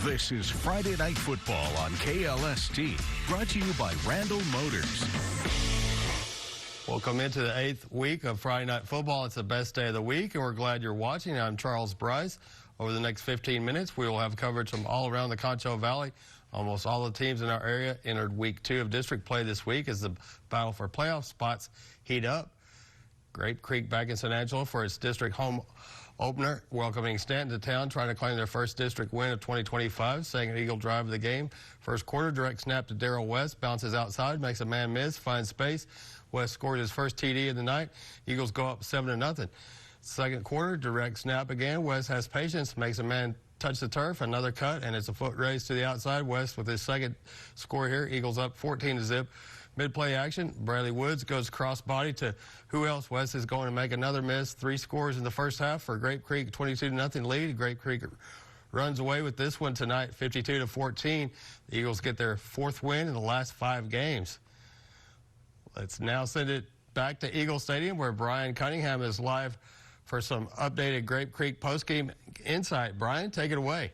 This is Friday Night Football on KLST, brought to you by Randall Motors. Welcome into the 8th week of Friday Night Football. It's the best day of the week, and we're glad you're watching. I'm Charles Bryce. Over the next 15 minutes, we will have coverage from all around the Concho Valley. Almost all the teams in our area entered week 2 of district play this week as the battle for playoff spots heat up. Grape Creek back in San Angelo for its district home opener, welcoming Stanton to town, trying to claim their first district win of 2025. Second Eagle drive of the game. First quarter, direct snap to Darrell West, bounces outside, makes a man miss, finds space. West scored his first TD of the night. Eagles go up 7-0. Second quarter, direct snap again. West has patience, makes a man touch the turf, another cut, and it's a foot race to the outside. West with his second score here. Eagles up 14-0. Mid-play action, Bradley Woods goes cross-body to who else? West is going to make another miss. 3 scores in the first half for Grape Creek, 22-0 lead. Grape Creek runs away with this one tonight, 52-14. The Eagles get their 4th win in the last 5 games. Let's now send it back to Eagle Stadium, where Brian Cunningham is live for some updated Grape Creek postgame insight. Brian, take it away.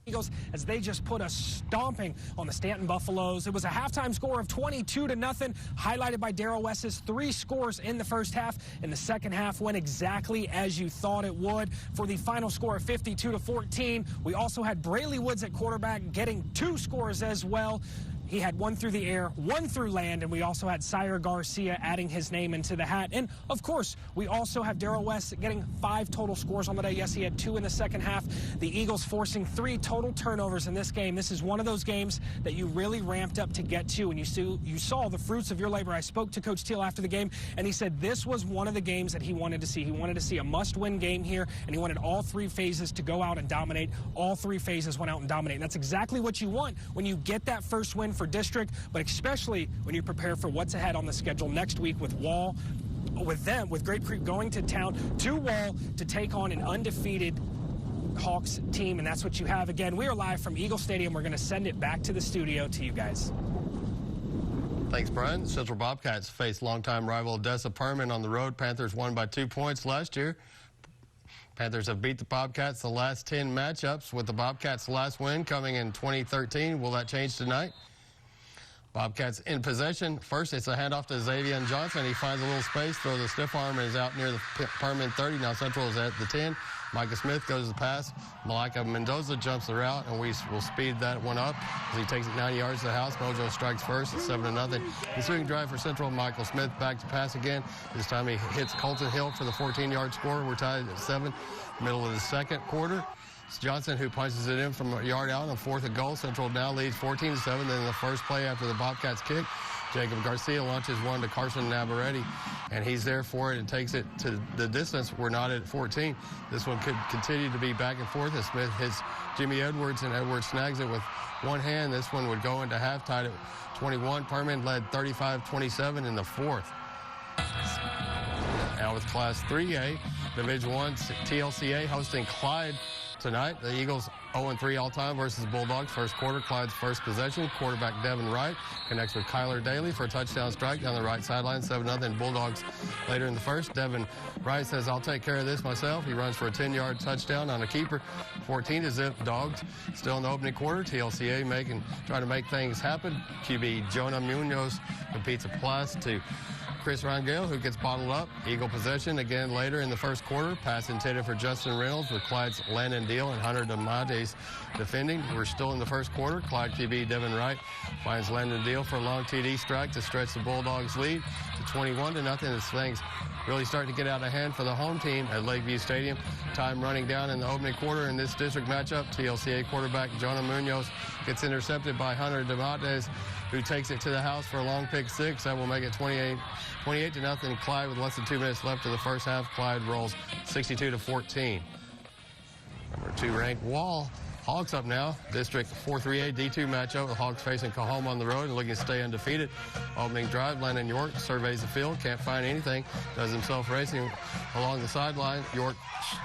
Eagles, as they just put a stomping on the Stanton Buffaloes. It was a halftime score of 22-0, highlighted by Darrell West's 3 scores in the first half. In the second half went exactly as you thought it would for the final score of 52-14. We also had Brayley Woods at quarterback getting 2 scores as well. He had 1 through the air, 1 through land, and we also had Sire Garcia adding his name into the hat. And, of course, we also have Darrell West getting 5 total scores on the day. Yes, he had 2 in the second half. The Eagles forcing 3 total turnovers in this game. This is one of those games that you really ramped up to get to, and you saw the fruits of your labor. I spoke to Coach Teal after the game, and he said this was one of the games that he wanted to see. He wanted to see a must-win game here, and he wanted all 3 phases to go out and dominate. All 3 phases went out and dominate, and that's exactly what you want when you get that first win for district, but especially when you prepare for what's ahead on the schedule next week with Grape Creek going to town to Wall to take on an undefeated Hawks team, and that's what you have. Again, we are live from Eagle Stadium. We're going to send it back to the studio to you guys. Thanks, Brian. Central Bobcats face longtime rival Odessa Perman on the road. Panthers won by 2 points last year. Panthers have beat the Bobcats the last 10 matchups, with the Bobcats' last win coming in 2013. Will that change tonight? Bobcats in possession. First, it's a handoff to Xavier Johnson. He finds a little space, throws a stiff arm, and is out near the Perman 30. Now Central is at the 10. Micah Smith goes to the pass. Malika Mendoza jumps the route, and we will speed that one up as he takes it 90 yards to the house. Mojo strikes first at 7-0. Ensuing drive for Central. Michael Smith back to pass again. This time he hits Colton Hill for the 14-yard score. We're tied at 7. Middle of the second quarter. It's Johnson who punches it in from a yard out on 4th and goal. Central now leads 14-7. Then in the first play after the Bobcats kick, Jacob Garcia launches one to Carson Navarrete, and he's there for it and takes it to the distance. We're not at 14. This one could continue to be back and forth as Smith hits Jimmy Edwards, and Edwards snags it with one hand. This one would go into half, tied at 21. Perman led 35-27 in the 4th. Now with Class 3A, Division I, TLCA hosting Clyde tonight. The Eagles 0-3 all-time versus Bulldogs. First quarter, Clyde's first possession. Quarterback Devin Wright connects with Kyler Daly for a touchdown strike down the right sideline. 7-0 Bulldogs later in the first. Devin Wright says, "I'll take care of this myself." He runs for a 10-yard touchdown on a keeper. 14-0 Dogs. Still in the opening quarter, TLCA trying to make things happen. QB Jonah Munoz competes a pass to Chris Rangel, who gets bottled up. Eagle possession again later in the first quarter. Pass intended for Justin Reynolds with Clyde's Landon Deal and Hunter DeMontes defending. We're still in the first quarter. Clyde QB Devin Wright finds Landon Deal for a long TD strike to stretch the Bulldogs lead to 21-0 as things really starting to get out of hand for the home team at Lakeview Stadium. Time running down in the opening quarter in this district matchup. TLCA quarterback Jonah Munoz gets intercepted by Hunter DeMontes, who takes it to the house for a long pick 6. That will make it 28-0. Clyde with less than 2 minutes left of the first half. Clyde rolls 62-14. Number 2 ranked Wall Hawks up now. District 4-3A D2 matchup. The Hawks facing Cahomo on the road and looking to stay undefeated. Opening drive, Landon York surveys the field, can't find anything, does himself racing along the sideline. York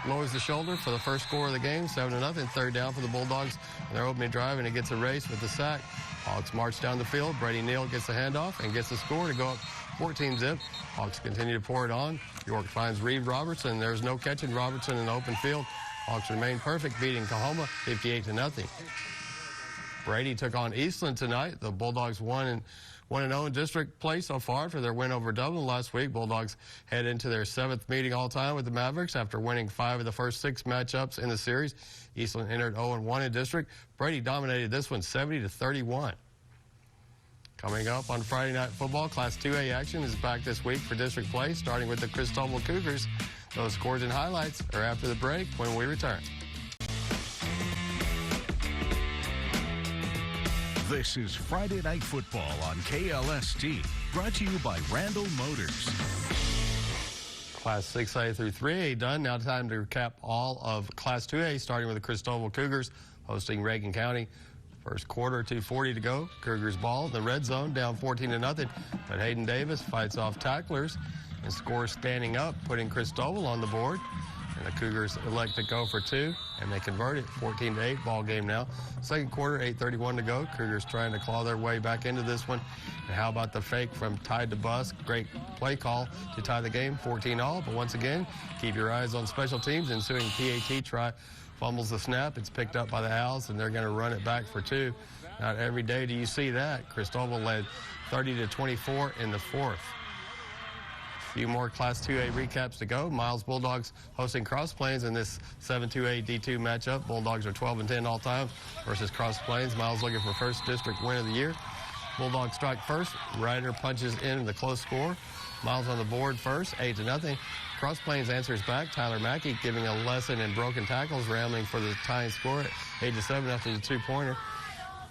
lowers the shoulder for the first score of the game, 7-0. Third down for the Bulldogs in their opening drive, and it gets a race with the sack. Hawks march down the field. Brady Neal gets the handoff and gets the score to go up 14-0. Hawks continue to pour it on. York finds Reed Robertson. There's no catching Robertson in the open field. Hawks remain perfect, beating Kahoma 58-0. Brady took on Eastland tonight. The Bulldogs 1-0 in district play so far after their win over Dublin last week. Bulldogs head into their 7th meeting all time with the Mavericks after winning 5 of the first 6 matchups in the series. Eastland entered 0-1 in district. Brady dominated this one 70-31. Coming up on Friday Night Football, Class 2A action is back this week for district play, starting with the Cristobal Cougars. Those scores and highlights are after the break when we return. This is Friday Night Football on KLST, brought to you by Randall Motors. Class 6A through 3A done. Now time to recap all of Class 2A, starting with the Cristobal Cougars hosting Reagan County. First quarter, 2:40 to go. Cougars ball in the red zone, down 14-0. But Hayden Davis fights off tacklers and scores standing up, putting Cristobal on the board. And the Cougars elect to go for 2, and they convert it. 14-8 ball game now. Second quarter, 8:31 to go. Cougars trying to claw their way back into this one. And how about the fake from Tide to Bus? Great play call to tie the game, 14-all. But once again, keep your eyes on special teams. Ensuing PAT try. Fumbles the snap. It's picked up by the Owls, and they're going to run it back for 2. Not every day do you see that. Cristobal led 30-24 in the 4th. A few more Class 2A recaps to go. Miles Bulldogs hosting Cross Plains in this 7-2A D2 matchup. Bulldogs are 12-10 all time versus Cross Plains. Miles looking for first district win of the year. Bulldogs strike first. Ryder punches in the close score. Miles on the board first, 8-0. Cross Plains answers back. Tyler Mackey giving a lesson in broken tackles, rambling for the tying score at 8-7 after the 2-pointer.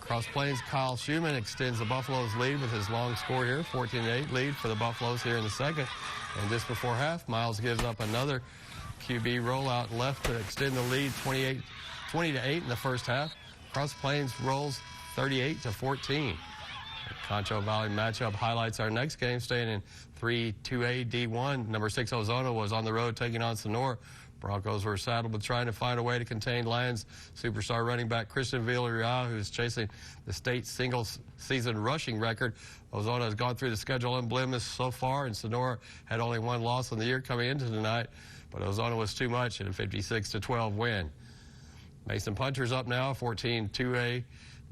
Cross Plains' Kyle Schumann extends the Buffaloes' lead with his long score here, 14-8 lead for the Buffaloes here in the second. And just before half, Miles gives up another QB rollout left to extend the lead, 20-8 in the first half. Cross Plains rolls 38-14. Concho Valley matchup highlights our next game, staying in 3-2A D1. Number 6 Ozona was on the road taking on Sonora. Broncos were saddled with trying to find a way to contain Lions superstar running back Christian Villarreal, who's chasing the state single-season rushing record. Ozona has gone through the schedule unblemished so far, and Sonora had only 1 loss on the year coming into tonight, but Ozona was too much in a 56-12 win. Mason Punchers up now, 14-2A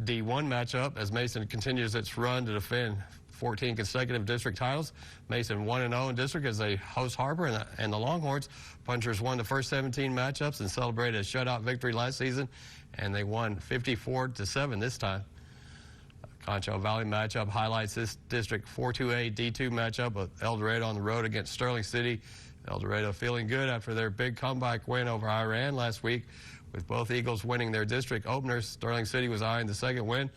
D1 matchup as Mason continues its run to defend 14 consecutive district titles. Mason 1-0 in district as they host Harper and the Longhorns. Punchers won the first 17 matchups and celebrated a shutout victory last season, and they won 54-7 this time. Concho Valley matchup highlights this district 4-2A D2 matchup with El Dorado on the road against Sterling City. El Dorado feeling good after their big comeback win over Iran last week. With both Eagles winning their district openers, Sterling City was eyeing the second win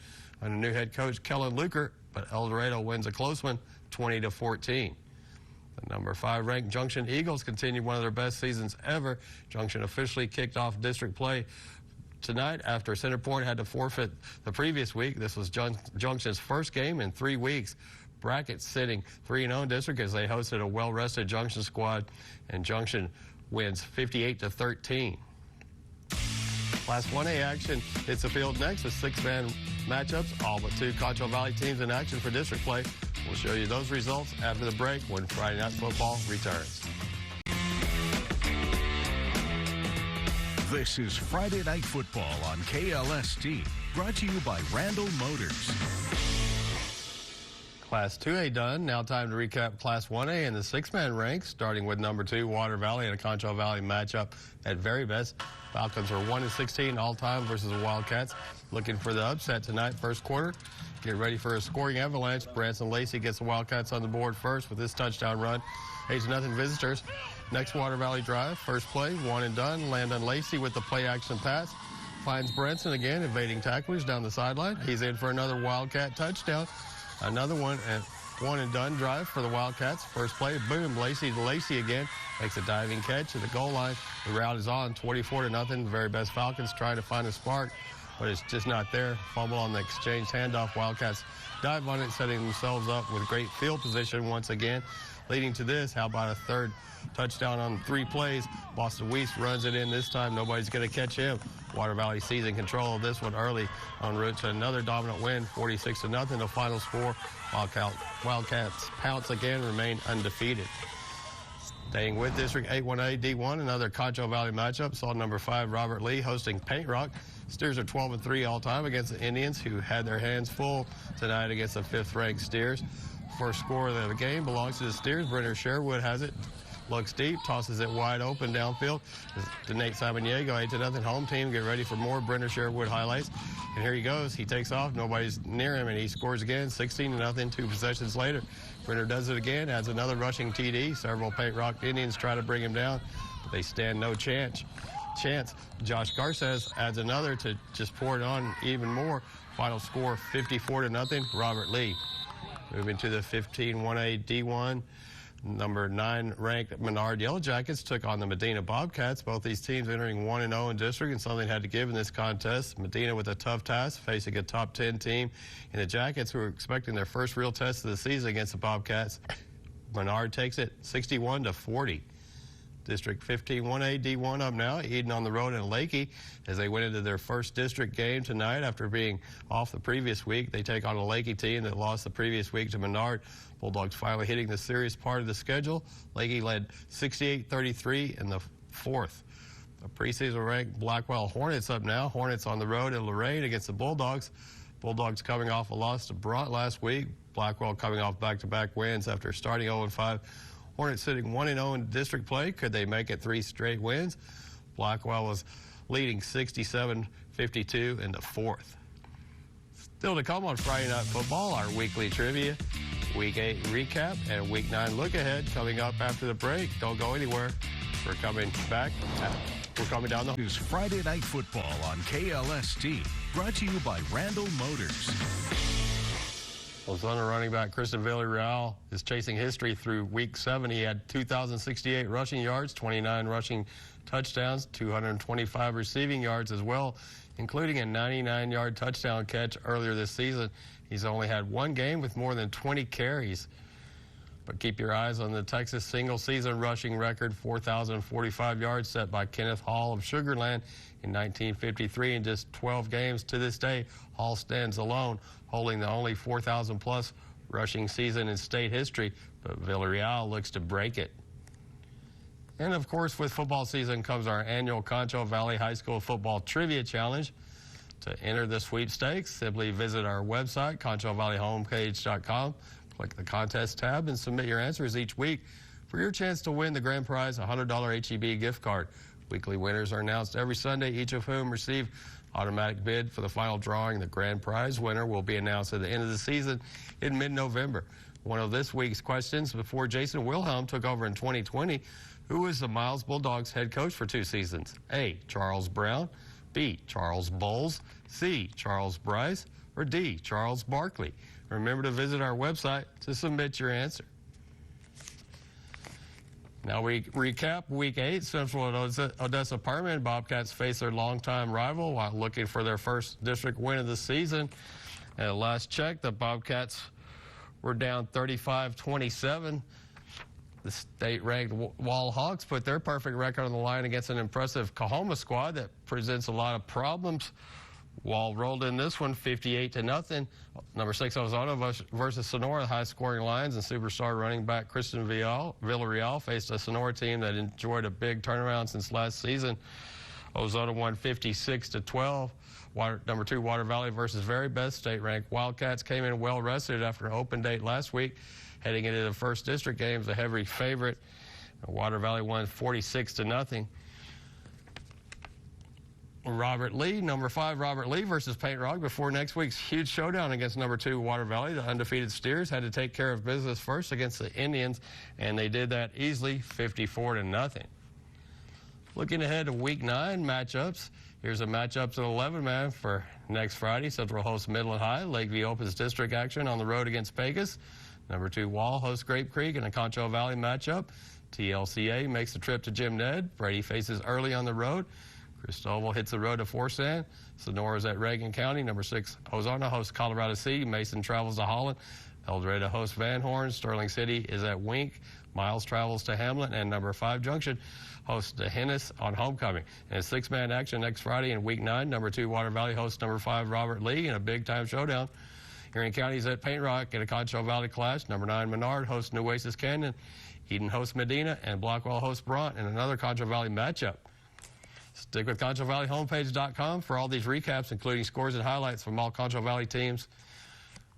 under new head coach Kellen Luker, but El Dorado wins a close one, 20-14. The number 5 ranked Junction Eagles continued one of their best seasons ever. Junction officially kicked off district play tonight after Center Point had to forfeit the previous week. This was Junction's first game in 3 weeks. Brackett sitting 3-0 in district as they hosted a well-rested Junction squad, and Junction wins 58-13. Class 1A action hits the field next with 6-man matchups, all but 2 Concho Valley teams in action for district play. We'll show you those results after the break when Friday Night Football returns. This is Friday Night Football on KLST, brought to you by Randall Motors. Class 2A done. Now time to recap Class 1A and the 6-man ranks, starting with number 2 Water Valley and a Concho Valley matchup at very best. Falcons are 1-16 all time versus the Wildcats. Looking for the upset tonight, first quarter. Get ready for a scoring avalanche. Branson Lacey gets the Wildcats on the board first with this touchdown run. 8-0 visitors. Next Water Valley drive, first play, 1 and done. Landon Lacey with the play action pass. Finds Branson again, evading tacklers down the sideline. He's in for another Wildcat touchdown. Another one at 1 and done drive for the Wildcats. First play, boom, Lacey to Lacey again. Makes a diving catch at the goal line. The route is on, 24-0. The very best Falcons trying to find a spark, but it's just not there. Fumble on the exchange handoff. Wildcats dive on it, setting themselves up with great field position once again. Leading to this, how about a third touchdown on 3 plays? Boston Weiss runs it in this time. Nobody's going to catch him. Water Valley seizing control of this one early en route to another dominant win, 46-0. The final score, Wildcats pounce again, remain undefeated. Staying with District 8-1A D1, another Concho Valley matchup saw number 5 Robert Lee hosting Paint Rock. Steers are 12-3 all time against the Indians, who had their hands full tonight against the 5th-ranked Steers. First score of the game belongs to the Steers. Brenner Sherwood has it. Looks deep, tosses it wide open downfield to Nate Samaniego. 8-0 home team. Get ready for more Brenner Sherwood highlights. And here he goes. He takes off. Nobody's near him, and he scores again. 16-0. 2 possessions later. Brenner does it again. Adds another rushing TD. Several Paint Rock Indians try to bring him down, but they stand no chance. Josh Garces adds another to just pour it on even more. Final score 54-0. Robert Lee. Moving to the 15-1A D1. Number 9 ranked Menard Yellow Jackets took on the Medina Bobcats. Both these teams entering 1-0 in district, and something had to give in this contest. Medina with a tough task, facing a top 10 team, and the Jackets, who were expecting their first real test of the season against the Bobcats. Menard takes it 61-40. District 15-1A D1 up now. Eden on the road in Lakey as they went into their first district game tonight after being off the previous week. They take on a Lakey team that lost the previous week to Menard. Bulldogs finally hitting the serious part of the schedule. Lakey led 68-33 in the 4th. The preseason ranked Blackwell Hornets up now. Hornets on the road in Lorain against the Bulldogs. Bulldogs coming off a loss to Bront last week. Blackwell coming off back-to-back wins after starting 0-5. Hornets sitting 1-0 in district play. Could they make it 3 straight wins? Blackwell was leading 67-52 in the 4th. Still to come on Friday Night Football, our weekly trivia, Week 8 recap, and Week 9 look ahead coming up after the break. Don't go anywhere. We're coming back. We're coming down the... It's Friday Night Football on KLST, brought to you by Randall Motors. Ozona running back Christian Villarreal is chasing history through Week 7. He had 2,068 rushing yards, 29 rushing touchdowns, 225 receiving yards as well, including a 99-yard touchdown catch earlier this season. He's only had 1 game with more than 20 carries. But keep your eyes on the Texas single-season rushing record, 4,045 yards set by Kenneth Hall of Sugar Land in 1953. In just 12 games to this day, Hall stands alone, holding the only 4,000-plus rushing season in state history, but Villarreal looks to break it. And, of course, with football season comes our annual Concho Valley High School Football Trivia Challenge. To enter the sweepstakes, simply visit our website, ConchoValleyHomepage.com. Click the Contest tab and submit your answers each week for your chance to win the grand prize, a $100 HEB gift card. Weekly winners are announced every Sunday, each of whom receive automatic bid for the final drawing. The grand prize winner will be announced at the end of the season in mid-November. One of this week's questions: before Jason Wilhelm took over in 2020, who was the Miles Bulldogs head coach for 2 seasons? A, Charles Brown, B, Charles Bowles, C, Charles Bryce, or D, Charles Barkley? Remember to visit our website to submit your answer. Now we recap Week 8. Central Odessa Permian Bobcats face their longtime rival while looking for their first district win of the season. At last check, the Bobcats were down 35-27. The state-ranked Wall Hawks put their perfect record on the line against an impressive Cahoma squad that presents a lot of problems. Wall rolled in this one 58-0. Number 6 Ozona versus Sonora, high-scoring lines, and superstar running back Christian Villarreal faced a Sonora team that enjoyed a big turnaround since last season. Ozona won 56-12. Number 2 Water Valley versus very best state-ranked Wildcats came in well-rested after an open date last week. Heading into the first district games, the heavy favorite. Water Valley won 46-0. Robert Lee, number 5 Robert Lee versus Paint Rock before next week's huge showdown against number 2 Water Valley. The undefeated Steers had to take care of business first against the Indians, and they did that easily, 54-0. Looking ahead to Week 9 matchups, here's a matchups at 11-man for next Friday. Central hosts Midland High. Lakeview opens district action on the road against Pecos. Number 2 Wall hosts Grape Creek in a Concho Valley matchup. TLCA makes the trip to Jim Ned. Brady faces early on the road. Cristobal hits the road to Forsan. Sonora's at Reagan County. Number 6 Ozona hosts Colorado City. Mason travels to Holland. El Dorado hosts Van Horn. Sterling City is at Wink. Miles travels to Hamlet. And number 5 Junction hosts DeHennis on homecoming. And 6-man action next Friday in Week 9. Number 2 Water Valley hosts number 5 Robert Lee in a big-time showdown. Marion County's at Paint Rock at a Concho Valley Clash. Number 9 Menard hosts Nueces Canyon. Eden hosts Medina, and Blackwell hosts Bront in another Concho Valley matchup. Stick with ConchoValleyHomepage.com for all these recaps, including scores and highlights from all Concho Valley teams.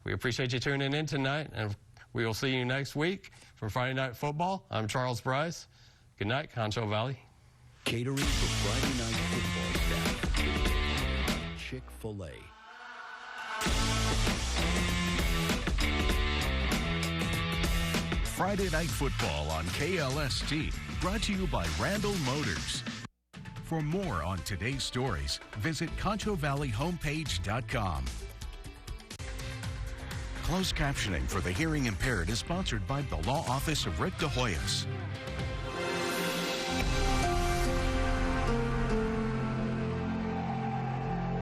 We appreciate you tuning in tonight, and we will see you next week for Friday Night Football. I'm Charles Bryce. Good night, Concho Valley. Catering for Friday Night Football down. Chick-fil-A. Friday Night Football on KLST, brought to you by Randall Motors. For more on today's stories, visit ConchoValleyHomepage.com. Closed captioning for the hearing impaired is sponsored by the Law Office of Rick DeHoyas.